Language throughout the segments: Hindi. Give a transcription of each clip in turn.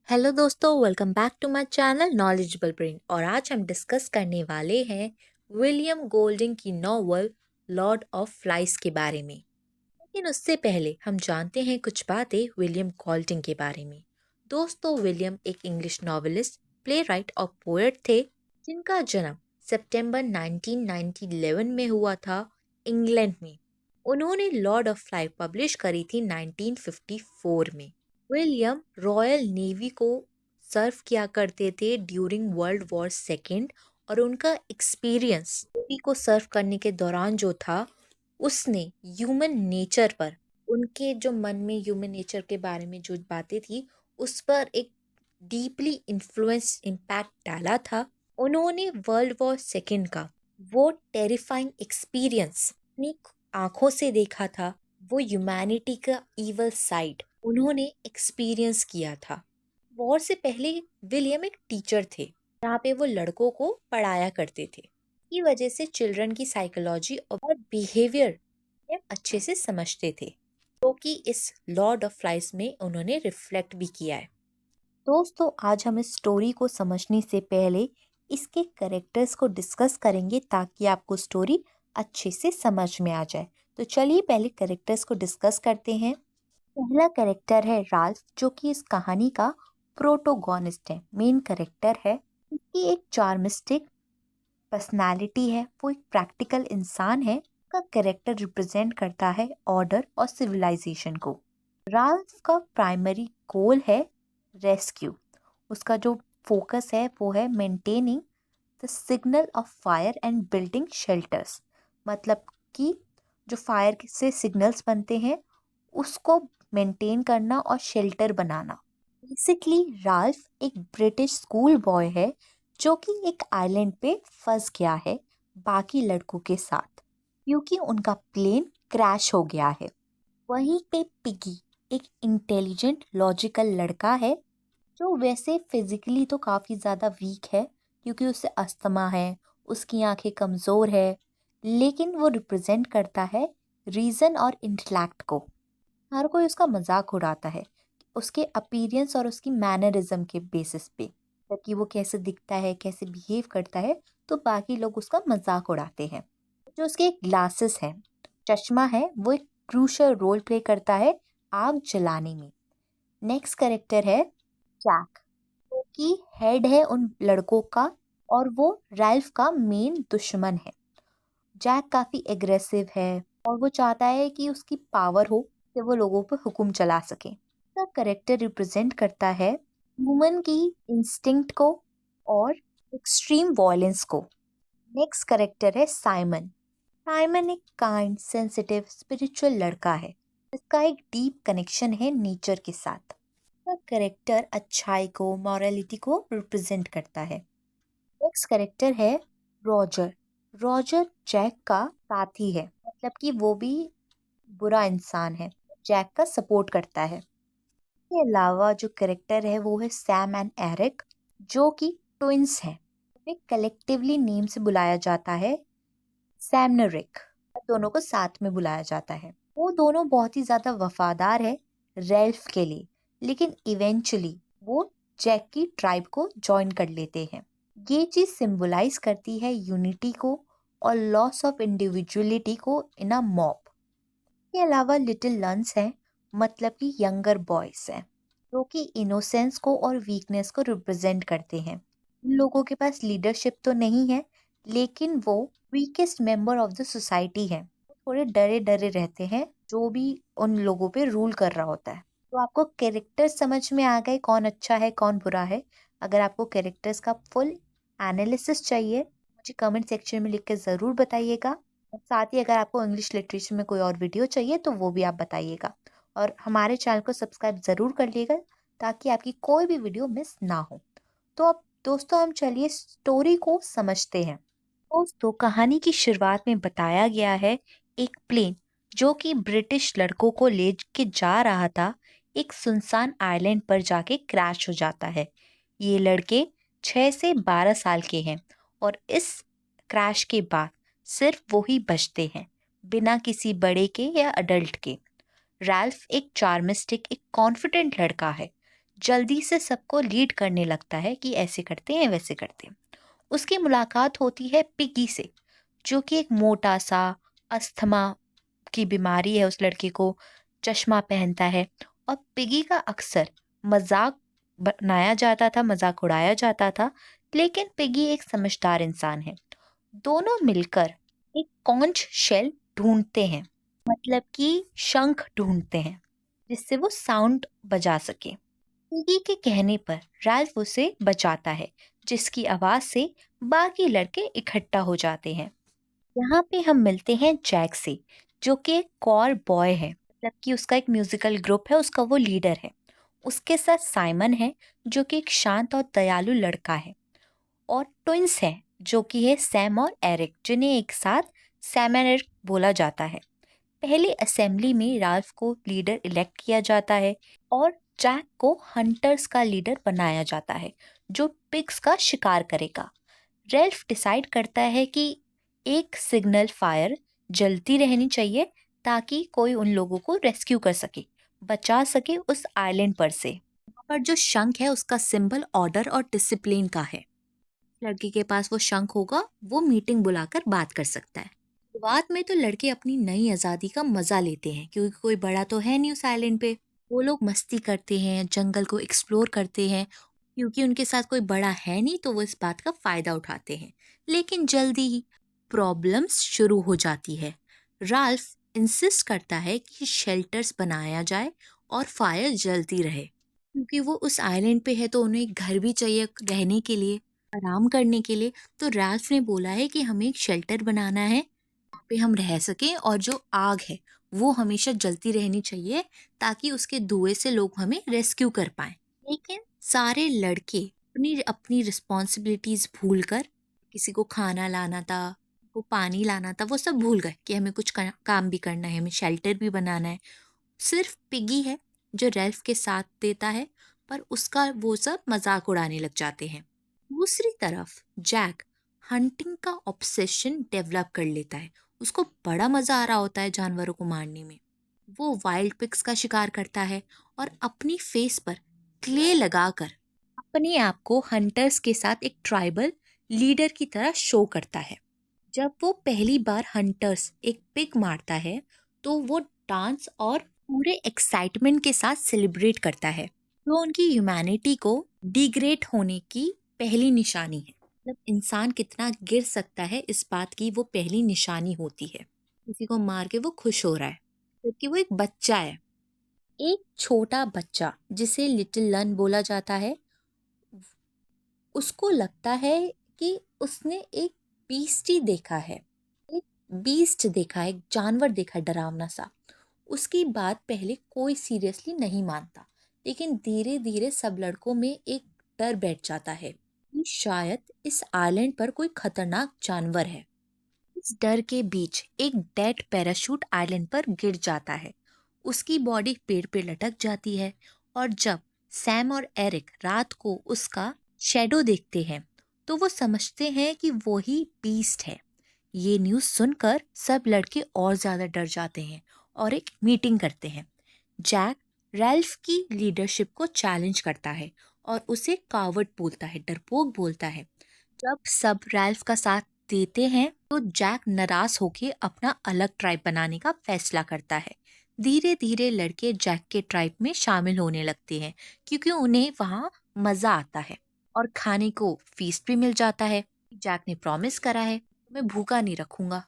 हेलो दोस्तों, welcome back to my channel knowledgeable brain. और आज हम डिस्कस करने वाले हैं विलियम गोल्डिंग की नॉवल लॉर्ड ऑफ फ्लाइज के बारे में। लेकिन उससे पहले हम जानते हैं कुछ बातें विलियम गोल्डिंग के बारे में। दोस्तों, विलियम एक इंग्लिश नॉवेलिस्ट, प्ले राइट और पोएट थे जिनका जन्म सितंबर 1911 में हुआ था, इंग्लैंड में। उन्होंने लॉर्ड ऑफ फ्लाई पब्लिश करी थी 1954 में। विलियम रॉयल नेवी को सर्व किया करते थे ड्यूरिंग वर्ल्ड वॉर सेकेंड। और उनका एक्सपीरियंस नेवी को सर्व करने के दौरान जो था, उसने ह्यूमन नेचर पर, उनके जो मन में ह्यूमन नेचर के बारे में जो बातें थी, उस पर एक डीपली इन्फ्लुएंस इम्पैक्ट डाला था। उन्होंने वर्ल्ड वॉर सेकेंड का वो टेरिफाइंग एक्सपीरियंस अपनी आंखों से देखा था। वो ह्यूमैनिटी का इवल साइड उन्होंने एक्सपीरियंस किया था। वॉर से पहले विलियम एक टीचर थे, जहाँ पे वो लड़कों को पढ़ाया करते थे। की वजह से चिल्ड्रन की साइकोलॉजी और बिहेवियर अच्छे से समझते थे, जो कि इस लॉर्ड ऑफ फ्लाइज में उन्होंने रिफ्लेक्ट भी किया है। दोस्तों, आज हम इस स्टोरी को समझने से पहले इसके कैरेक्टर्स को डिस्कस करेंगे ताकि आपको स्टोरी अच्छे से समझ में आ जाए। तो चलिए पहले कैरेक्टर्स को डिस्कस करते हैं। पहला कैरेक्टर है राल्फ, जो कि इस कहानी का प्रोटोगोनिस्ट है, मेन कैरेक्टर है। इसकी एक चार्मिस्टिक पर्सनालिटी है, वो एक प्रैक्टिकल इंसान है। का कैरेक्टर रिप्रेजेंट करता है ऑर्डर और सिविलाइजेशन को। राल्फ का प्राइमरी गोल है रेस्क्यू। उसका जो फोकस है वो है maintaining the signal of fire and building shelters. मतलब कि जो फायर से सिग्नल्स बनते हैं उसको मेंटेन करना और शेल्टर बनाना। बेसिकली राल्फ एक ब्रिटिश स्कूल बॉय है जो कि एक आइलैंड पे फंस गया है बाकी लड़कों के साथ, क्योंकि उनका प्लेन क्रैश हो गया है। वहीं पे पिगी एक इंटेलिजेंट लॉजिकल लड़का है, जो वैसे फिजिकली तो काफ़ी ज़्यादा वीक है क्योंकि उसे अस्थमा है, उसकी आंखें कमज़ोर है। लेकिन वो रिप्रेजेंट करता है रीज़न और इंटेलेक्ट को। हर कोई उसका मजाक उड़ाता है उसके अपीयरेंस और उसकी मैनरिज्म के बेसिस पे, ताकि वो कैसे दिखता है, कैसे बिहेव करता है। तो बाकी लोग उसका मजाक उड़ाते हैं। जो उसके ग्लासेस हैं, चश्मा है, वो एक क्रूशियल रोल प्ले करता है आग जलाने में। नेक्स्ट कैरेक्टर है जैक, जो कि हेड है उन लड़कों का और वो रैल्फ का मेन दुश्मन है। जैक काफी एग्रेसिव है और वो चाहता है कि उसकी पावर हो कि वो लोगों पर हुक्म चला सके। इसका करेक्टर रिप्रेजेंट करता है ह्यूमन की इंस्टिंक्ट को और एक्सट्रीम वॉयलेंस को। नेक्स्ट करेक्टर है साइमन। साइमन एक काइंड, सेंसिटिव, स्पिरिचुअल लड़का है जिसका एक डीप कनेक्शन है नेचर के साथ। इसका करेक्टर अच्छाई को, मॉरलिटी को रिप्रेजेंट करता है। नेक्स्ट करेक्टर है रॉजर। रॉजर जैक का साथी है, मतलब कि वो भी बुरा इंसान है, जैक का सपोर्ट करता है। इसके अलावा जो करेक्टर है वो है सैम एंड एरिक, जो कि ट्विंस हैं। वे कलेक्टिवली नेम से बुलाया जाता है सैमनरिक। दोनों को साथ में बुलाया जाता है। वो दोनों बहुत ही ज्यादा वफादार है रेल्फ के लिए, लेकिन इवेंचुअली वो जैक की ट्राइब को ज्वाइन कर लेते हैं। ये चीज सिंबलाइज करती है यूनिटी को और लॉस ऑफ इंडिविजुअलिटी को इन अ मॉब। के अलावा लिटिल लंस हैं, मतलब कि यंगर बॉयज हैं, जो कि इनोसेंस को और वीकनेस को रिप्रेजेंट करते हैं। इन लोगों के पास लीडरशिप तो नहीं है, लेकिन वो weakest member of the society हैं। थोड़े डरे डरे रहते हैं जो भी उन लोगों पे रूल कर रहा होता है। तो आपको कैरेक्टर समझ में आ गए कौन अच्छा है कौन बुरा है। अगर आपको कैरेक्टर्स का फुल एनालिसिस चाहिए, मुझे कमेंट सेक्शन में लिख के ज़रूर बताइएगा। और साथ ही अगर आपको इंग्लिश लिटरेचर में कोई और वीडियो चाहिए तो वो भी आप बताइएगा। और हमारे चैनल को सब्सक्राइब ज़रूर कर लीजिएगा ताकि आपकी कोई भी वीडियो मिस ना हो। तो अब दोस्तों हम चलिए स्टोरी को समझते हैं। दोस्तों, कहानी की शुरुआत में बताया गया है एक प्लेन जो कि ब्रिटिश लड़कों को ले के जा रहा था, एक सुनसान आइलैंड पर जाके क्रैश हो जाता है। ये लड़के 6 से 12 साल के हैं और इस क्रैश के बाद सिर्फ वो ही बचते हैं, बिना किसी बड़े के या अडल्ट के। रैल्फ एक चार्मिस्टिक, एक कॉन्फिडेंट लड़का है जल्दी से सबको लीड करने लगता है कि ऐसे करते हैं वैसे करते हैं। उसकी मुलाकात होती है पिगी से, जो कि एक मोटा सा, अस्थमा की बीमारी है उस लड़के को, चश्मा पहनता है। और पिगी का अक्सर मजाक बनाया जाता था, मजाक उड़ाया जाता था, लेकिन पिगी एक समझदार इंसान है। दोनों मिलकर एक कॉन्च शेल ढूंढते हैं, मतलब कि शंख ढूंढते हैं, जिससे वो साउंड बजा सके। पिगी के कहने पर राल्फ उसे बचाता है, जिसकी आवाज से बाकी लड़के इकट्ठा हो जाते हैं। यहाँ पे हम मिलते हैं जैक से, जो कि एक कॉर बॉय है, मतलब कि उसका एक म्यूजिकल ग्रुप है, उसका वो लीडर है। उसके साथ साइमन है, जो कि एक शांत और दयालु लड़का है। और ट्विंस हैं, जो कि है सैम और एरिक, जिन्हें एक साथ सैम एंड एरिक बोला जाता है। पहले असेंबली में राल्फ को लीडर इलेक्ट किया जाता है और जैक को हंटर्स का लीडर बनाया जाता है, जो पिग्स का शिकार करेगा। रेल्फ डिसाइड करता है कि एक सिग्नल फायर जलती रहनी चाहिए, ताकि कोई उन लोगों को रेस्क्यू कर सके, बचा सके उस आइलैंड पर से। वहाँ पर जो शंख है उसका सिंबल ऑर्डर और डिसिप्लिन का है। लड़के के पास वो शंख होगा, वो मीटिंग बुलाकर बात कर सकता है। शुरुआत में तो लड़के अपनी नई आज़ादी का मजा लेते हैं, क्योंकि कोई बड़ा तो है नहीं उस आइलैंड पे। वो लोग मस्ती करते हैं, जंगल को एक्सप्लोर करते हैं। क्योंकि उनके साथ कोई बड़ा है नहीं, तो वो इस बात का फायदा उठाते हैं। लेकिन जल्दी ही प्रॉब्लम्स शुरू हो जाती है। राल्फ इंसिस्ट करता है कि शेल्टर्स बनाया जाए और फायर जलती रहे, क्योंकि वो उस आइलैंड पे है तो उन्हें एक घर भी चाहिए रहने के लिए, आराम करने के लिए। तो राल्फ ने बोला है कि हमें एक शेल्टर बनाना है पे हम रह सकें, और जो आग है वो हमेशा जलती रहनी चाहिए, ताकि उसके धुएं से लोग हमें रेस्क्यू कर पाएं। लेकिन सारे लड़के अपनी अपनी रिस्पॉन्सिबिलिटीज भूलकर, किसी को खाना लाना था, को पानी लाना था, वो सब भूल गए कि हमें कुछ काम भी करना है, हमें शेल्टर भी बनाना है। सिर्फ पिगी है जो रेल्फ के साथ देता है, पर उसका वो सब मजाक उड़ाने लग जाते हैं। दूसरी तरफ जैक हंटिंग का ऑब्सेशन डेवलप कर लेता है। उसको बड़ा मजा आ रहा होता है जानवरों को मारने में। वो वाइल्ड पिग्स का शिकार करता है और अपनी फेस पर क्ले लगाकर अपने आप को हंटर्स के साथ एक ट्राइबल लीडर की तरह शो करता है। जब वो पहली बार हंटर्स एक पिग मारता है, तो वो डांस और पूरे एक्साइटमेंट के साथ सेलिब्रेट करता है, जो उनकी ह्यूमैनिटी को डिग्रेड होने की पहली निशानी है। मतलब इंसान कितना गिर सकता है, इस बात की वो पहली निशानी होती है। किसी को मार के वो खुश हो रहा है, क्योंकि वो एक बच्चा है। एक छोटा बच्चा जिसे लिटिल लन बोला जाता है, उसको लगता है कि उसने एक बीस्टी देखा है, एक बीस्ट देखा है, एक जानवर देखा है डरावना सा। उसकी बात पहले कोई सीरियसली नहीं मानता, लेकिन धीरे धीरे सब लड़कों में एक डर बैठ जाता है कि शायद इस आइलैंड पर कोई खतरनाक जानवर है। इस डर के बीच एक डेड पैराशूट आइलैंड पर गिर जाता है। उसकी बॉडी पेड़ पे लटक जाती है, और जब सैम और एरिक रात को उसका शैडो देखते हैं, तो वो समझते हैं कि वो ही बीस्ट है। ये न्यूज़ सुनकर सब लड़के और ज्यादा डर जाते हैं और एक मीटिंग करते हैं। जैक रैल्फ की लीडरशिप को चैलेंज करता है और उसे कावर्ड बोलता है, डरपोक बोलता है। जब सब रैल्फ का साथ देते हैं, तो जैक नाराज होके अपना अलग ट्राइब बनाने का फैसला करता है। धीरे धीरे लड़के जैक के ट्राइब में शामिल होने लगते हैं, क्योंकि उन्हें वहाँ मजा आता है और खाने को फीस्ट भी मिल जाता है। जैक ने प्रॉमिस करा है, मैं भूखा नहीं रखूंगा।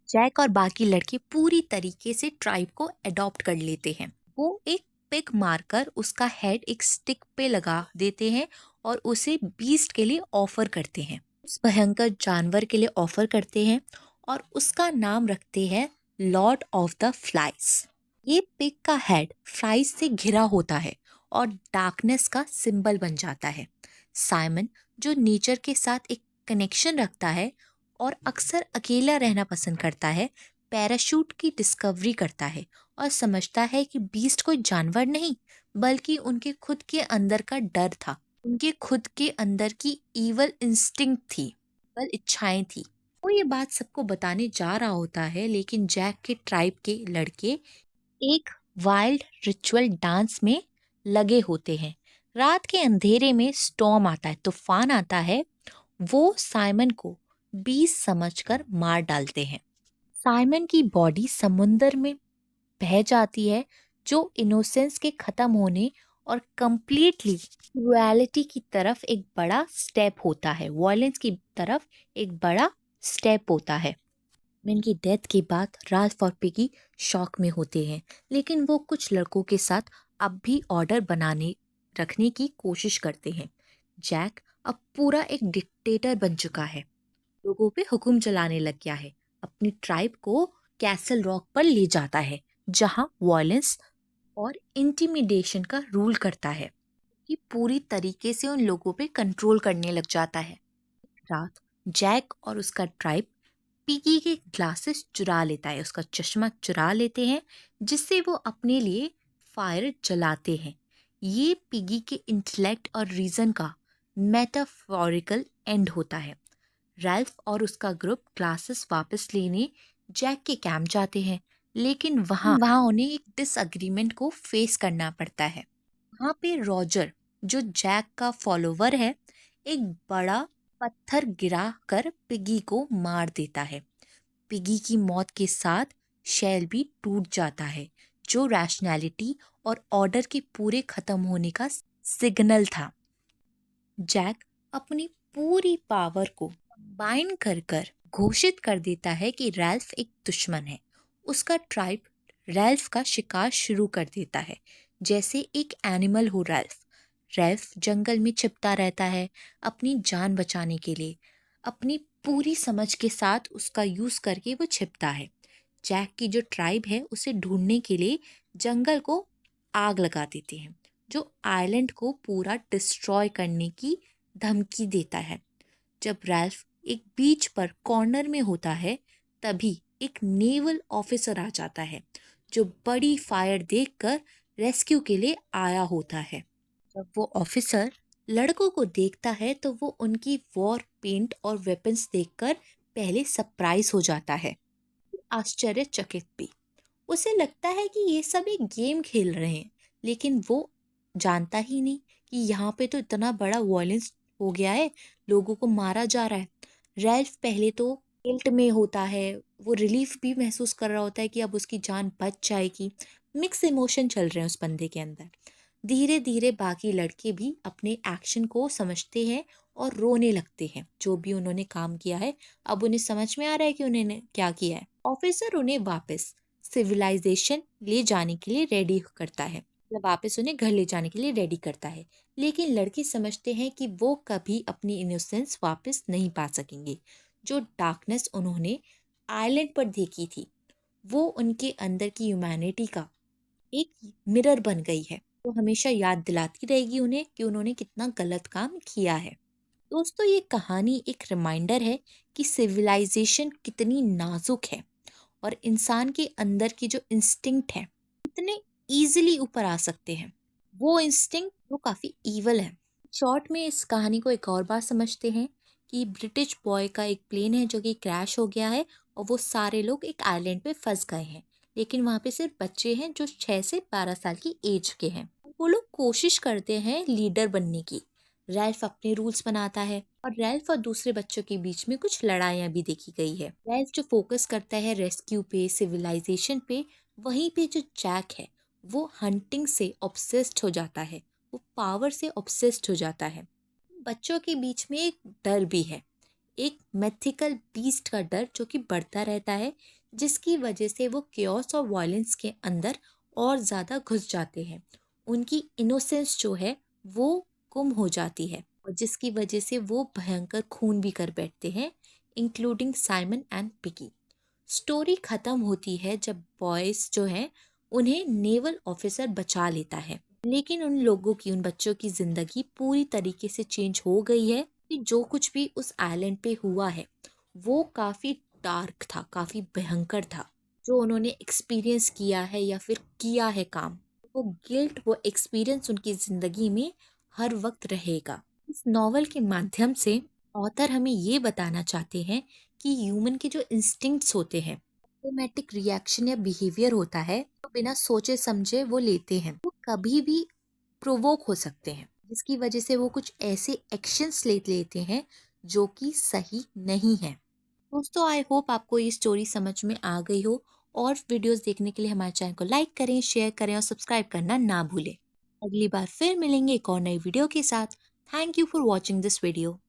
जैक और बाकी लड़के पूरी तरीके से ट्राइब को अडॉप्ट कर लेते हैं। वो एक पिग मारकर उसका हेड एक स्टिक पे लगा देते हैं और उसे बीस्ट के लिए ऑफर करते हैं, उस भयंकर जानवर के लिए ऑफर करते हैं, और उसका नाम रखते हैं लॉर्ड ऑफ द फ्लाइज। ये पिग का हेड फ्लाइज से घिरा होता है और डार्कनेस का सिंबल बन जाता है। साइमन, जो नेचर के साथ एक कनेक्शन रखता है और अक्सर अकेला रहना पसंद करता है, पैराशूट की डिस्कवरी करता है और समझता है कि बीस्ट कोई जानवर नहीं, बल्कि उनके खुद के अंदर का डर था, उनके खुद के अंदर की ईवल इंस्टिंक्ट थी, ईवल इच्छाएं थी। वो ये बात सबको बताने जा रहा होता है, लेकिन जैक के ट्राइब के लड़के एक वाइल्ड रिचुअल डांस में लगे होते हैं। रात के अंधेरे में स्टॉर्म आता है, तूफान आता है। वो साइमन को बीस समझकर मार डालते हैं। साइमन की बॉडी समुंदर में बह जाती है, जो इनोसेंस के खत्म होने और कंप्लीटली रियलिटी की तरफ एक बड़ा स्टेप होता है, वॉयलेंस की तरफ एक बड़ा स्टेप होता है। मैन की डेथ के बाद राल्फ और पिगी शॉक में होते हैं, लेकिन वो कुछ लड़कों के साथ अब भी ऑर्डर बनाने रखने की कोशिश करते हैं। जैक अब पूरा एक डिक्टेटर बन चुका है, लोगों पे हुक्म चलाने लग गया है। अपनी ट्राइब को कैसल रॉक पर ले जाता है, जहां वॉयलेंस और इंटिमिडेशन का रूल करता है, कि पूरी तरीके से उन लोगों पे कंट्रोल करने लग जाता है। रात जैक और उसका ट्राइब पिगी के ग्लासेस चुरा लेता है, उसका चश्मा चुरा लेते हैं, जिससे वो अपने लिए फायर जलाते हैं। ये पिगी के इंटेलेक्ट और रीजन का मेटाफोरिकल एंड होता है। रैल्फ और उसका ग्रुप ग्लासेस वापस लेने जैक के कैंप जाते हैं, लेकिन वहाँ उन्हें एक डिसएग्रीमेंट को फेस करना पड़ता है। वहाँ पे रॉजर, जो जैक का फॉलोवर है, एक बड़ा पत्थर गिरा कर पिगी को मार देता है। पिगी की मौत के साथ शेल भी टूट जाता है, जो रैशनैलिटी और ऑर्डर के पूरे खत्म होने का सिग्नल था। जैक अपनी पूरी पावर को कंबाइन कर कर घोषित कर देता है कि रैल्फ एक दुश्मन है। उसका ट्राइब रैल्फ का शिकार शुरू कर देता है, जैसे एक एनिमल हो रैल्फ। रैल्फ जंगल में छिपता रहता है अपनी जान बचाने के लिए। अपनी पूरी समझ के साथ उसका यूज करके वो छिपता है। जैक की जो ट्राइब है उसे ढूंढने के लिए जंगल को आग लगा देती है, जो आइलैंड को पूरा डिस्ट्रॉय करने की धमकी देता है। जब रैल्फ एक बीच पर कॉर्नर में होता है, तभी एक नेवल ऑफिसर आ जाता है, जो बड़ी फायर देखकर रेस्क्यू के लिए आया होता है। जब वो ऑफिसर लड़कों को देखता है तो वो उनकी वॉर पेंट और वेपन्स देखकर पहले सरप्राइज हो जाता है, आश्चर्यचकित भी। उसे लगता है कि ये सब एक गेम खेल रहे हैं, लेकिन वो जानता ही नहीं कि यहाँ पे तो इतना बड़ा वॉयलेंस हो गया है, लोगों को मारा जा रहा है। रैल्फ पहले तो गिल्ट में होता है, वो रिलीफ भी महसूस कर रहा होता है कि अब उसकी जान बच जाएगी। मिक्स इमोशन चल रहे हैं उस बंदे के अंदर। धीरे धीरे बाकी लड़के भी अपने एक्शन को समझते हैं और रोने लगते हैं। जो भी उन्होंने काम किया है, अब उन्हें समझ में आ रहा है कि उन्होंने क्या किया है। ऑफिसर उन्हें वापस सिविलाइजेशन ले जाने के लिए रेडी करता है, मतलब वापस उन्हें घर ले जाने के लिए रेडी करता है। लेकिन लड़के समझते हैं कि वो कभी अपनी इनोसेंस वापस नहीं पा सकेंगे। जो डार्कनेस उन्होंने आइलैंड पर देखी थी, वो उनके अंदर की ह्यूमैनिटी का एक मिरर बन गई है, तो हमेशा याद दिलाती रहेगी उन्हें कि उन्होंने कितना गलत काम किया है। दोस्तों, ये कहानी एक रिमाइंडर है कि सिविलाइजेशन कितनी नाजुक है और इंसान के अंदर की जो इंस्टिंक्ट है कितने इजीली ऊपर आ सकते हैं। वो इंस्टिंक्ट वो काफी ईवल है। शॉर्ट में इस कहानी को एक और बार समझते हैं कि ब्रिटिश बॉय का एक प्लेन है जो कि क्रैश हो गया है, और वो सारे लोग एक आइलैंड पे फंस गए हैं। लेकिन वहाँ पे सिर्फ बच्चे हैं जो 6 से 12 साल की एज के हैं। वो लोग कोशिश करते हैं लीडर बनने की। रैल्फ अपने रूल्स बनाता है, और रैल्फ और दूसरे बच्चों के बीच में कुछ लड़ाइयाँ भी देखी गई है। रैल्फ जो फोकस करता है रेस्क्यू पे, सिविलाइजेशन पे, वहीं पे जो जैक है वो हंटिंग से ऑब्सेस्ड हो जाता है, वो पावर से ऑब्सेस्ड हो जाता है। बच्चों के बीच में एक डर भी है, एक मैथिकल बीस्ट का डर जो कि बढ़ता रहता है, जिसकी वजह से वो क्योस और वायलेंस के अंदर और ज़्यादा घुस जाते हैं। उनकी इनोसेंस जो है वो गुम हो जाती है, और जिसकी वजह से वो भयंकर खून भी कर बैठते हैं, including Simon and Piggy. Story खत्म होती है जब बॉयज जो है उन्हें नेवल ऑफिसर बचा लेता है। लेकिन उन लोगों की, उन बच्चों की जिंदगी पूरी तरीके से चेंज हो गई है, कि जो कुछ भी उस आइलैंड पे हुआ है वो काफी डार्क था, काफी भयंकर था। जो उन्होंने एक्सपीरियंस किया है या फिर किया है काम, वो गिल्ट, वो एक्सपीरियंस उनकी जिंदगी में हर वक्त रहेगा। इस नॉवल के माध्यम से ऑथर हमें ये बताना चाहते हैं कि ह्यूमन के जो इंस्टिंक्ट्स होते हैं, ऑटोमेटिक रिएक्शन या बिहेवियर होता है, तो बिना सोचे समझे वो लेते हैं, वो कभी भी प्रोवोक हो सकते हैं। जिसकी वजह से वो कुछ ऐसे एक्शंस ले लेते हैं जो कि सही नहीं है। दोस्तों, आई होप आपको ये स्टोरी समझ में आ गई हो। और वीडियोस देखने के लिए हमारे चैनल को लाइक करें, शेयर करें और सब्सक्राइब करना ना भूलें। अगली बार फिर मिलेंगे एक और नई वीडियो के साथ। Thank you for watching this video.